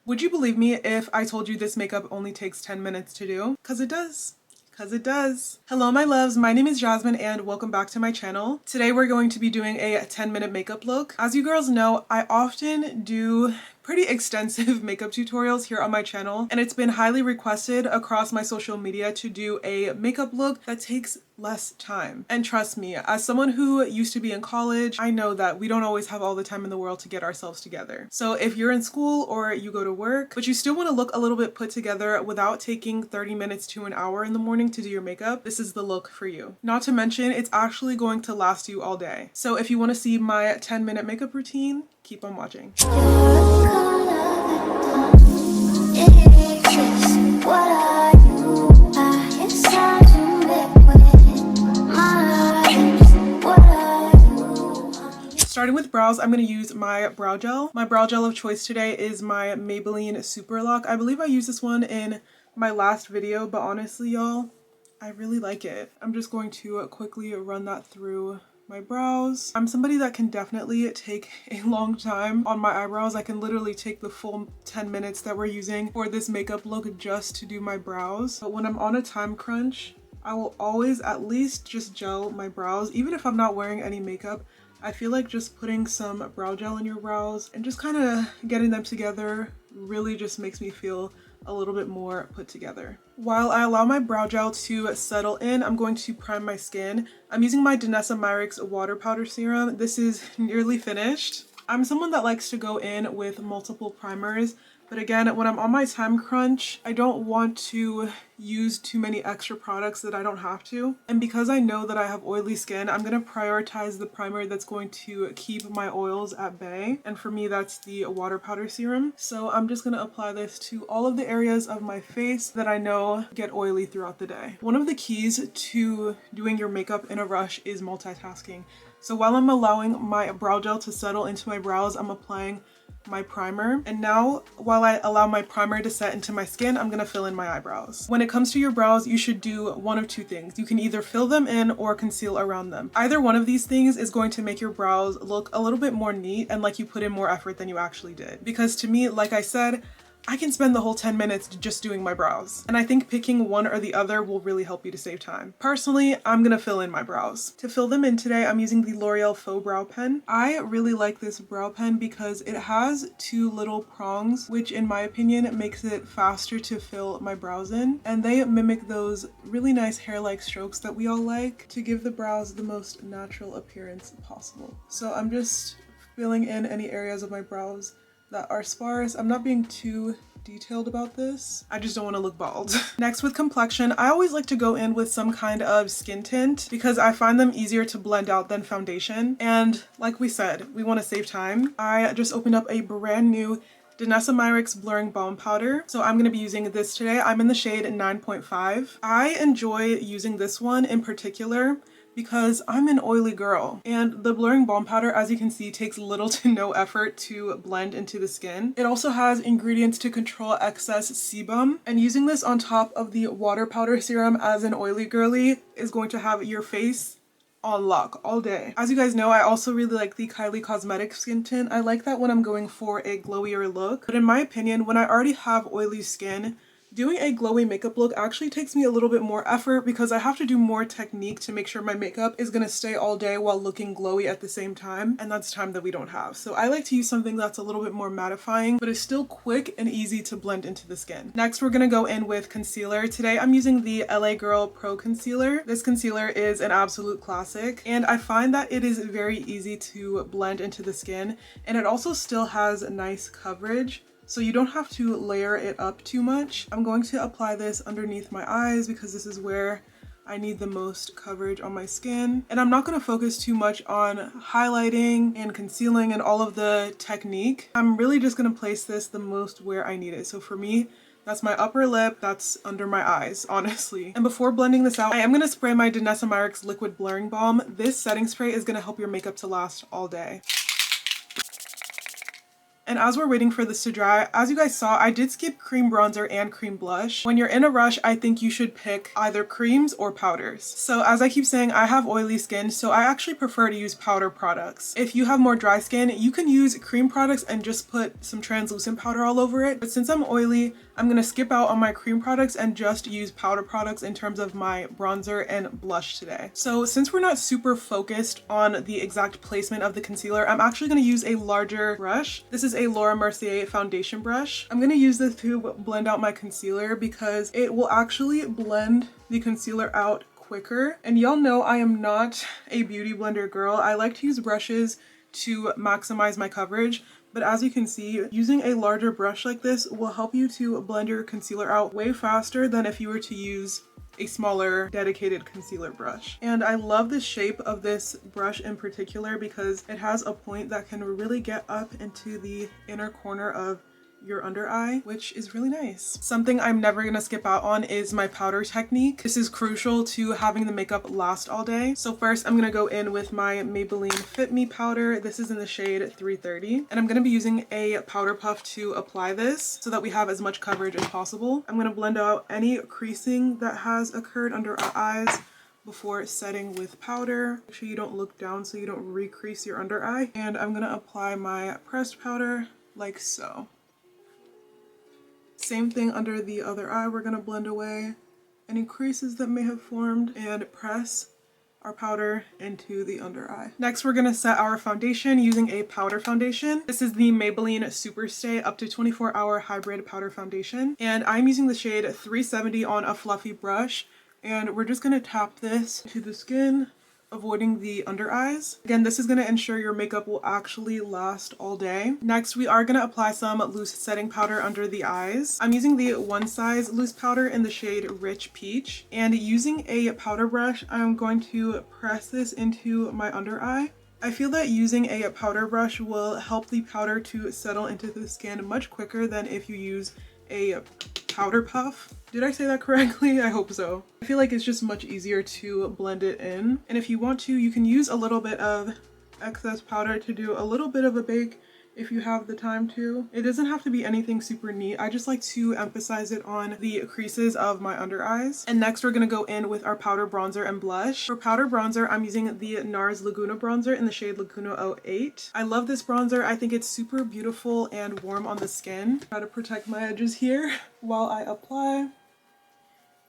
Would you believe me if I told you this makeup only takes 10 minutes to do? Because it does. Because it does. Hello my loves, my name is Jasmine and welcome back to my channel. Today we're going to be doing a 10-minute makeup look. As you girls know, I often do pretty extensive makeup tutorials here on my channel, and it's been highly requested across my social media to do a makeup look that takes less time. And trust me, as someone who used to be in college, I know that we don't always have all the time in the world to get ourselves together. So if you're in school or you go to work, but you still want to look a little bit put together without taking 30 minutes to an hour in the morning to do your makeup, this is the look for you. Not to mention, it's actually going to last you all day. So if you want to see my 10-minute makeup routine, keep on watching. Starting with brows, I'm going to use my brow gel. My brow gel of choice today is my Maybelline Super Lock. I believe I used this one in my last video, but honestly, y'all, I really like it. I'm just going to quickly run that through my brows. I'm somebody that can definitely take a long time on my eyebrows. I can literally take the full 10 minutes that we're using for this makeup look just to do my brows. But when I'm on a time crunch, I will always at least just gel my brows. Even if I'm not wearing any makeup, I feel like just putting some brow gel in your brows and just kind of getting them together really just makes me feel a little bit more put together. While I allow my brow gel to settle in, I'm going to prime my skin. I'm using my Danessa Myricks water powder serum. This is nearly finished. I'm someone that likes to go in with multiple primers, but again, when I'm on my time crunch, I don't want to use too many extra products that I don't have to. And because I know that I have oily skin, I'm going to prioritize the primer that's going to keep my oils at bay. And for me, that's the water powder serum. So I'm just going to apply this to all of the areas of my face that I know get oily throughout the day. One of the keys to doing your makeup in a rush is multitasking. So while I'm allowing my brow gel to settle into my brows, I'm applying my primer. And now, while I allow my primer to set into my skin, I'm gonna fill in my eyebrows. When it comes to your brows, you should do one of two things. You can either fill them in or conceal around them. Either one of these things is going to make your brows look a little bit more neat and like you put in more effort than you actually did. Because to me, like I said, I can spend the whole 10 minutes just doing my brows. And I think picking one or the other will really help you to save time. Personally, I'm gonna fill in my brows. To fill them in today, I'm using the L'Oreal Faux Brow Pen. I really like this brow pen because it has two little prongs, which in my opinion makes it faster to fill my brows in. And they mimic those really nice hair-like strokes that we all like to give the brows the most natural appearance possible. So I'm just filling in any areas of my brows that are sparse. I'm not being too detailed about this. I just don't want to look bald. Next, with complexion, I always like to go in with some kind of skin tint because I find them easier to blend out than foundation. And like we said, we want to save time. I just opened up a brand new Danessa Myricks Blurring Balm Powder. So I'm going to be using this today. I'm in the shade 9.5. I enjoy using this one in particular because I'm an oily girl, and the blurring balm powder, as you can see, takes little to no effort to blend into the skin. It also has ingredients to control excess sebum, and using this on top of the water powder serum as an oily girly is going to have your face on lock all day. As you guys know, I also really like the Kylie Cosmetics skin tint. I like that when I'm going for a glowier look, but in my opinion, when I already have oily skin, doing a glowy makeup look actually takes me a little bit more effort because I have to do more technique to make sure my makeup is gonna stay all day while looking glowy at the same time, and that's time that we don't have. So I like to use something that's a little bit more mattifying, but is still quick and easy to blend into the skin. Next, we're gonna go in with concealer. Today, I'm using the LA Girl Pro Concealer. This concealer is an absolute classic, and I find that it is very easy to blend into the skin, and it also still has nice coverage, so you don't have to layer it up too much. I'm going to apply this underneath my eyes because this is where I need the most coverage on my skin. And I'm not going to focus too much on highlighting and concealing and all of the technique. I'm really just going to place this the most where I need it. So for me, that's my upper lip, that's under my eyes, honestly. And before blending this out, I am going to spray my Danessa Myricks Liquid Blurring Balm. This setting spray is going to help your makeup to last all day. And as we're waiting for this to dry, as you guys saw, I did skip cream bronzer and cream blush. When you're in a rush, I think you should pick either creams or powders. So as I keep saying, I have oily skin, so I actually prefer to use powder products. If you have more dry skin, you can use cream products and just put some translucent powder all over it. But since I'm oily, I'm gonna skip out on my cream products and just use powder products in terms of my bronzer and blush today. So since we're not super focused on the exact placement of the concealer, I'm actually gonna use a larger brush. This is a Laura Mercier foundation brush. I'm gonna use this to blend out my concealer because it will actually blend the concealer out quicker. And y'all know I am not a beauty blender girl. I like to use brushes to maximize my coverage. But as you can see, using a larger brush like this will help you to blend your concealer out way faster than if you were to use a smaller dedicated concealer brush. And I love the shape of this brush in particular because it has a point that can really get up into the inner corner of your under eye, which is really nice. Something I'm never gonna skip out on is my powder technique. This is crucial to having the makeup last all day. So first I'm gonna go in with my Maybelline Fit Me powder. This is in the shade 330. And I'm gonna be using a powder puff to apply this so that we have as much coverage as possible. I'm gonna blend out any creasing that has occurred under our eyes before setting with powder. Make sure you don't look down so you don't recrease your under eye. And I'm gonna apply my pressed powder like so. Same thing under the other eye. We're gonna blend away any creases that may have formed and press our powder into the under eye. Next, we're gonna set our foundation using a powder foundation. This is the Maybelline Superstay Up to 24-Hour Hybrid Powder Foundation. And I'm using the shade 370 on a fluffy brush. And we're just gonna tap this to the skin, avoiding the under eyes. Again, this is going to ensure your makeup will actually last all day. Next, we are going to apply some loose setting powder under the eyes. I'm using the One Size loose powder in the shade Rich Peach. And using a powder brush, I'm going to press this into my under eye. I feel that using a powder brush will help the powder to settle into the skin much quicker than if you use a powder puff. Did I say that correctly? I hope so. I feel like it's just much easier to blend it in. And if you want to, you can use a little bit of excess powder to do a little bit of a bake if you have the time to. It doesn't have to be anything super neat. I just like to emphasize it on the creases of my under eyes. And next we're gonna go in with our powder bronzer and blush. For powder bronzer, I'm using the NARS Laguna bronzer in the shade Laguna 08. I love this bronzer. I think it's super beautiful and warm on the skin. Try to protect my edges here while I apply.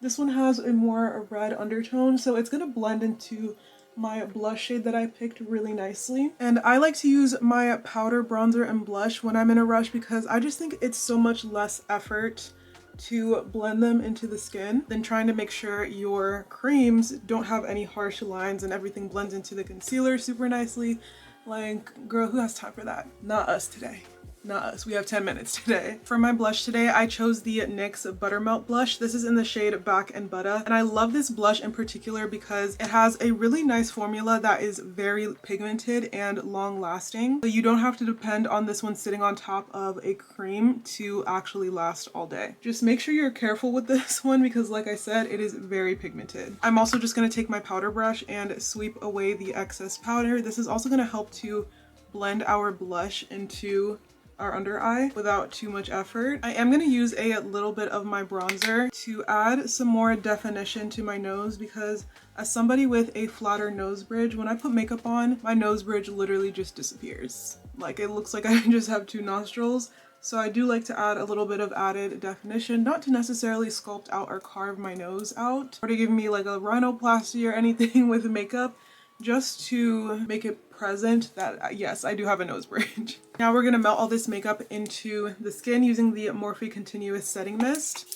This one has a more red undertone, so it's gonna blend into my blush shade that I picked really nicely. And I like to use my powder bronzer and blush when I'm in a rush because I just think it's so much less effort to blend them into the skin than trying to make sure your creams don't have any harsh lines and everything blends into the concealer super nicely. Like, girl, who has time for that? Not us today. Not us. We have 10 minutes today. For my blush today, I chose the NYX Buttermelt blush. This is in the shade Back and Butter. And I love this blush in particular because it has a really nice formula that is very pigmented and long lasting. So you don't have to depend on this one sitting on top of a cream to actually last all day. Just make sure you're careful with this one because like I said, it is very pigmented. I'm also just going to take my powder brush and sweep away the excess powder. This is also going to help to blend our blush into our under eye without too much effort. I am going to use a little bit of my bronzer to add some more definition to my nose because as somebody with a flatter nose bridge, when I put makeup on, my nose bridge literally just disappears. Like it looks like I just have two nostrils. So I do like to add a little bit of added definition, not to necessarily sculpt out or carve my nose out or to give me like a rhinoplasty or anything with makeup, just to make it present that yes, I do have a nose bridge. Now we're gonna melt all this makeup into the skin using the Morphe Continuous Setting Mist.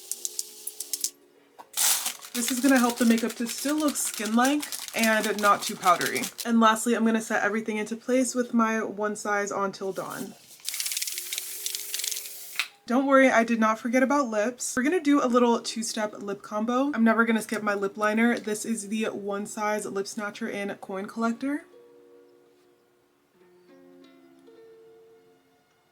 This is gonna help the makeup to still look skin-like and not too powdery. And lastly, I'm gonna set everything into place with my One Size On Till Dawn. Don't worry, I did not forget about lips. We're gonna do a little two-step lip combo. I'm never gonna skip my lip liner. This is the One Size Lip Snatcher in Coin Collector.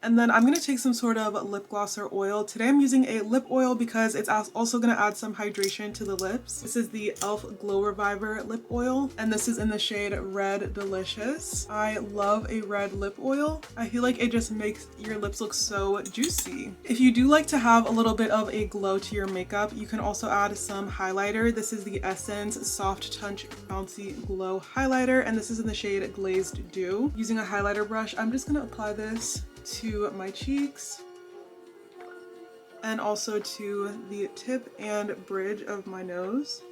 And then I'm going to take some sort of lip gloss or oil. Today I'm using a lip oil because it's also going to add some hydration to the lips. This is the e.l.f. Glow Reviver lip oil, and this is in the shade Red Delicious. I love a red lip oil. I feel like it just makes your lips look so juicy. If you do like to have a little bit of a glow to your makeup, you can also add some highlighter. This is the Essence Soft Touch Bouncy Glow Highlighter, and this is in the shade Glazed Dew. Using a highlighter brush, I'm just going to apply this to my cheeks and also to the tip and bridge of my nose.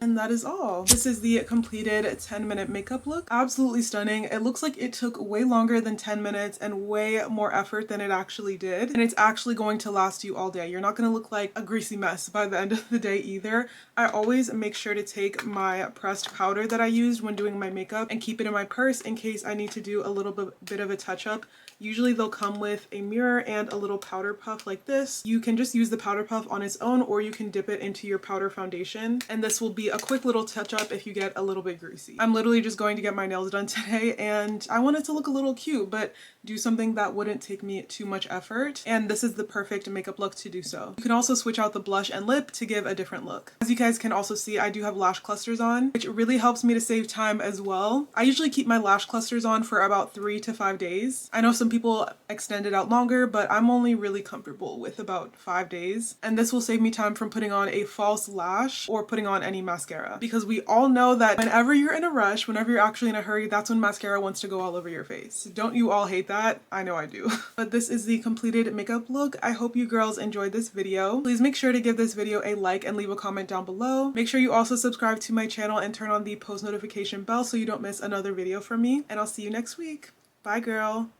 And that is all. This is the completed 10-minute makeup look. Absolutely stunning. It looks like it took way longer than 10 minutes and way more effort than it actually did. And it's actually going to last you all day. You're not going to look like a greasy mess by the end of the day either. I always make sure to take my pressed powder that I used when doing my makeup and keep it in my purse in case I need to do a little bit of a touch-up. Usually they'll come with a mirror and a little powder puff like this. You can just use the powder puff on its own, or you can dip it into your powder foundation, and this will be a quick little touch up if you get a little bit greasy. I'm literally just going to get my nails done today, and I want it to look a little cute, but do something that wouldn't take me too much effort, and this is the perfect makeup look to do so. You can also switch out the blush and lip to give a different look. As you guys can also see, I do have lash clusters on, which really helps me to save time as well. I usually keep my lash clusters on for about 3 to 5 days. I know some people extend it out longer, but I'm only really comfortable with about 5 days, and this will save me time from putting on a false lash or putting on any mascara, because we all know that whenever you're in a rush, whenever you're actually in a hurry, that's when mascara wants to go all over your face. Don't you all hate that? I know I do. But this is the completed makeup look. I hope you girls enjoyed this video. Please make sure to give this video a like and leave a comment down below. Make sure you also subscribe to my channel and turn on the post notification bell so you don't miss another video from me, and I'll see you next week. Bye girl.